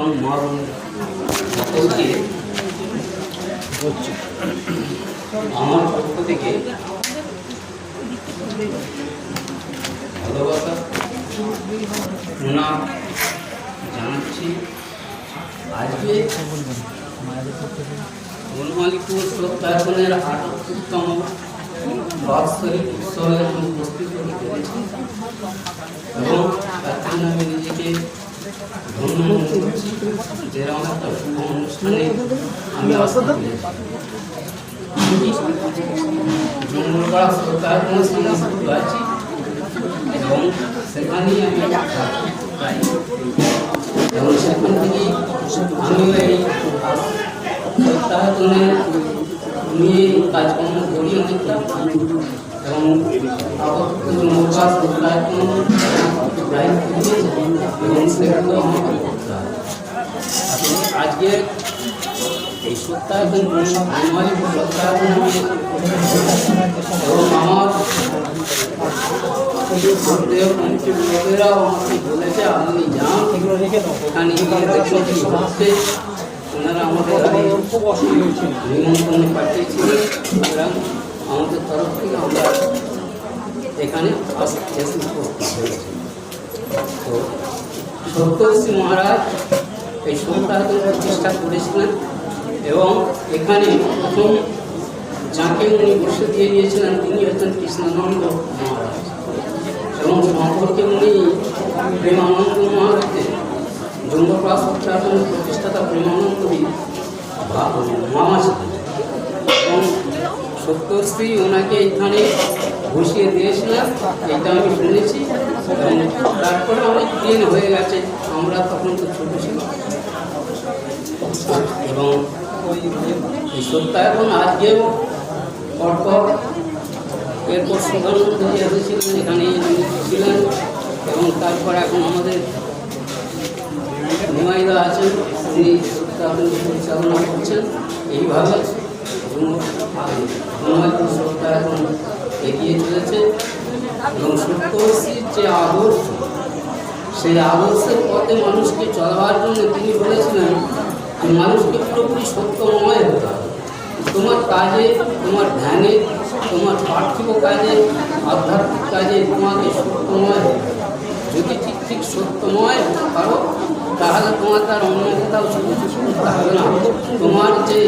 এবং মা সকলকে আমার পক্ষ থেকে ভালোবাসা প্রণাম জানাচ্ছি। আজকে বনমালীপুর সত্যায়নের ৭৮তম বাৎসরিক উৎসবে উপস্থিত হতে পেরেছি এবং তার জন্য আমি নিজেকে ধন্য মনে করছি। যেরকম একটা শুভ অনুষ্ঠানে আমি আসতে পেরেছি। জঙ্গলপাড়া সত্যায়নের সঙ্গে যুক্ত আছি এবং সেখানেই আমি প্রায় এবং সেখান থেকেই আমি এই সত্যায়নে নিয়ে কাজকর্ম করি অনেকটা এবং জঙ্গলপাড়া সত্যায়ন দায়িত্ব দিয়েছে এবং সেগুলো আমাকে করতে হয়। আজকে এই সত্যায়ন বনমালীপুর সত্যায়ন এবং আমার লোকেরাও আমাকে বলেছে আপনি যান এখানে গিয়ে দেখুন কি হচ্ছে। ওনারা আমাদের নিমন্ত্রণ পাঠিয়েছিলেন, সুতরাং আমাদের তরফ থেকে আমরা এখানে এসে উপস্থিত হয়েছি। তো সত্যশ্রী মহারাজ এই সত্যায়ন প্রতিষ্ঠা করেছিলেন এবং এখানে প্রথম যাকে উনি বসে দিয়ে দিয়েছিলেন তিনি হচ্ছেন কৃষ্ণানন্দ মহারাজ এবং সম্পর্কে উনি প্রেমানন্দ মহারাজের জঙ্গলপাড়া সত্যায়নের প্রতিষ্ঠাতা প্রেমানন্দই মামা ছিলেন এবং সত্যশ্রী ওনাকে এখানে বসিয়ে দিয়েছিলেন, এটা আমি শুনেছি। তারপরে অনেক দিন হয়ে গেছে, আমরা তখন তো ছোট ছিলাম এবং এই সত্যায়ন আজকেও পরপর এরপর সুধানন্দজি এসেছিলেন, এখানে ছিলেন এবং তারপর এখন আমাদের নিমাইদা আছেন, তিনি সত্যায়ন পরিচালনা করছেন। এইভাবে সত্যায়ন এগিয়ে চলেছে এবং সত্যশ্রীর যে আদর্শ সেই আদর্শের পথে মানুষকে চলবার জন্য তিনি বলেছিলেন মানুষকে পুরোপুরি সত্যময় হতে হবে। তোমার কাজে, তোমার ধ্যানে, তোমার পার্থিব কাজে, আধ্যাত্মিক কাজে তোমাকে সত্যময় হতে হবে। যদি ঠিক সত্যময় পারো তাহলে তোমার তার অন্য কোথাও করতে হবে না। তোমার যে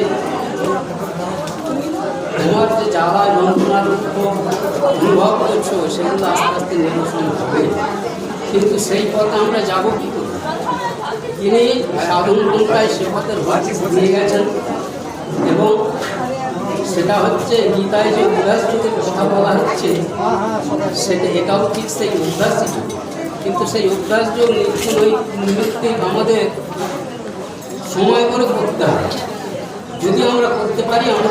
জ্বালা যন্ত্রণার অনুভব করছো সেগুলো আস্তে আস্তে নিরসন হবে। কিন্তু সেই পথে আমরা যাবো কি করে? তিনি সাধন পন্থায় সে পথের দিয়ে গেছেন এবং সেটা হচ্ছে গীতায় যে অভ্যাস যুগের কথা বলা হচ্ছে সেটা এটাও ঠিক সেই অভ্যাস যুগ। কিন্তু সেই অভ্যাস যোগ নিমিত্তিক আমাদের সময় করে করতে হবে। যদি আমরা করতে পারি আমরা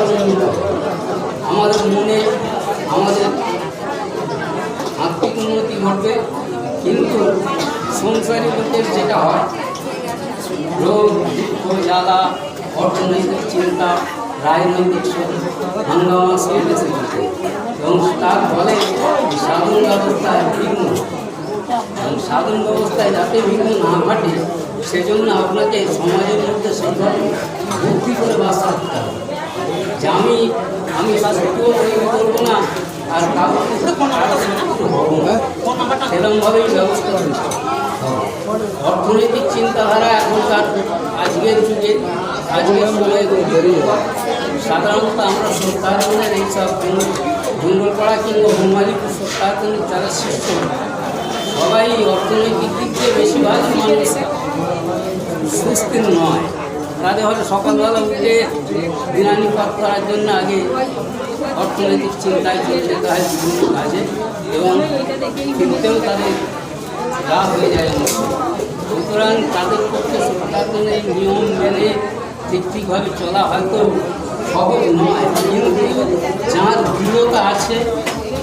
আমাদের মনে আমাদের আত্মিক উন্নতি ঘটবে। কিন্তু সংসারী লোকের যেটা হয় রোগ, দুঃখ, জ্বালা, অর্থনৈতিক চিন্তা, রাজনৈতিক হাঙ্গামা সব বেশি ঘটে এবং তার ফলে সাধন ব্যবস্থায় বিঘ্ন, এবং সাধন ব্যবস্থায় যাতে বিঘ্ন না ঘটে সেজন্য আপনাকে সমাজের মধ্যে সেইভাবে বুদ্ধি করে বাস করতে হবে যে আমি সত্যও তৈরি করবো না আর কাউকে হবো না, সেরকমভাবেই ব্যবস্থা চলছে। অর্থনৈতিক চিন্তাধারা এখনকার আজকের যুগে আজকের সময়ে সাধারণত আমরা সত্যায়নের এইসব জঙ্গলপাড়া কিংবা বনমালীপুর সত্যায়নের যারা শিষ্য সবাই অর্থনৈতিক দিক দিয়ে বেশিরভাগ মানুষ সুস্থির নয়। তাদের হয়তো সকালবেলা উঠে দিনানিপাত করার জন্য আগে অর্থনৈতিক চিন্তায় চলে যেতে হয় বিভিন্ন কাজে এবং ফিরতেও তাদের লাভ হয়ে যায়। সুতরাং তাদের পক্ষে সত্যায়নের নিয়ম মেনে ঠিকভাবে চলা হয়তো সহজ নয়, কিন্তু যার দৃঢ়তা আছে,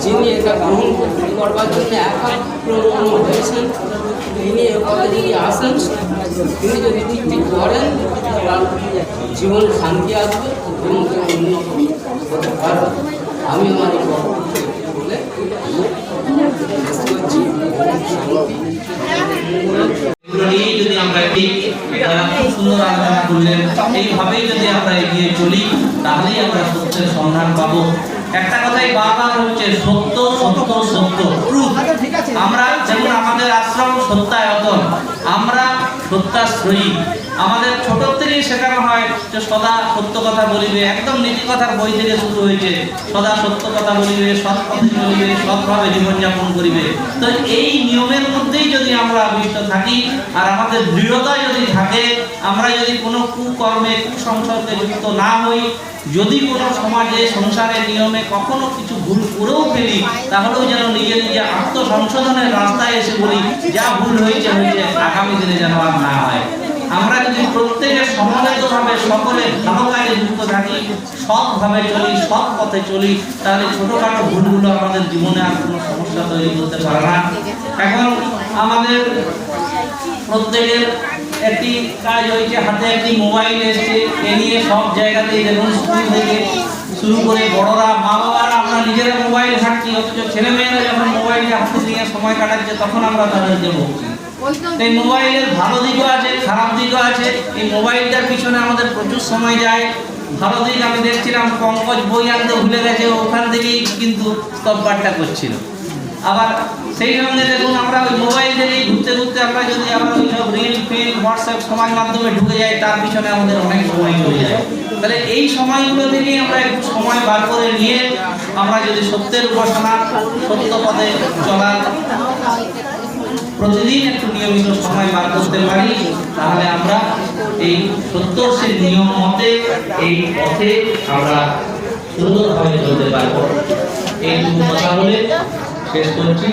যিনি এটা গ্রহণ করবার জন্য একাগ্র হয়েছেন, তিনি এ পথে যদি আসেন, তিনি যদি ঠিক করেন তার জীবনে শান্তি আসবে এবং উন্নত হতে পারবে। আমি আমার বলে এগুলো নিয়েই যদি আমরা খুব সুন্দর আলোচনা করলেন, এইভাবেই যদি আমরা এগিয়ে চলি তাহলেই আমরা সত্যের সন্ধান পাবো। একটা কথাই বারবার হচ্ছে সত্য সত্য সত্য, ট্রুথ। আমরা যেমন আমাদের আশ্রম সত্যায়তন, আমরা সত্যাশ্রয়ী। আমাদের ছোট থেকেই শেখানো হয় যে সদা সত্য কথা বলিবে, একদম নীতি কথার বই থেকে শুরু হয়েছে, সদা সত্য কথা বলিবে, সৎ পথে চলিবে, সৎভাবে জীবনযাপন করিবে। তো এই নিয়মের মধ্যেই যদি আমরা আবিষ্ট থাকি আর আমাদের দৃঢ়তা যদি থাকে, আমরা যদি কোনো কুকর্মে কুসংসর্গে যুক্ত না হই, যদি কোনো সমাজে সংসারের নিয়মে কখনো কিছু ভুল করেও ফেলি, তাহলেও যেন নিজে নিজে আত্মসংশোধনের রাস্তায় এসে বলি যা ভুল হয়েছে হয়েছে, আগামী দিনে যেন আর না হয়। আমরা যদি প্রত্যেকে সমবেতভাবে সকলে ভালো কাজে যুক্ত থাকি, সৎভাবে চলি, সৎ পথে চলি, তাহলে ছোটখাটো ভুলগুলো আমাদের জীবনে আর কোনো সমস্যা তৈরি করতে পারে না। এখন আমাদের প্রত্যেকের একটি কাজ হয়েছে, হাতে একটি মোবাইল এসছে, এ নিয়ে সব জায়গাতেই দেখুন, স্কুল থেকে শুরু করে বড়রা, মা বাবারা, আমরা নিজেরা মোবাইল ঘাঁটছি, অথচ ছেলেমেয়েরা যখন মোবাইলটা হাতে নিয়ে সময় কাটাচ্ছে তখন আমরা তাদেরকে বলছি। এই মোবাইলের ভালো দিকও আছে, খারাপ দিকও আছে। এই মোবাইলটার পিছনে আমাদের প্রচুর সময় যায়। ভালো দিক আমি দেখছিলাম, পঙ্কজ বই আনতে ভুলে গেছে, ওখান থেকেই কিন্তু স্তবপাঠটা করছিল। আবার সেই সঙ্গে দেখুন, আমরা ওই মোবাইল থেকেই ঘুরতে ঘুরতে আমরা যদি আবার ওই সব রিল ফিল হোয়াটসঅ্যাপ সমাজ মাধ্যমে ঢুকে যাই, তার পিছনে আমাদের অনেক সময় চলে যায়। তাহলে এই সময়গুলো থেকেই আমরা একটু সময় বার করে নিয়ে আমরা যদি সত্যের উপাসনা, সত্য পথে চলার প্রতিদিন একটু নিয়মিত সময় বার করতে পারি, তাহলে আমরা এই সত্যের নিয়ম মতে এই পথে আমরা সুন্দরভাবে চলতে পারবো। এই কথা বলে শেষ করছি।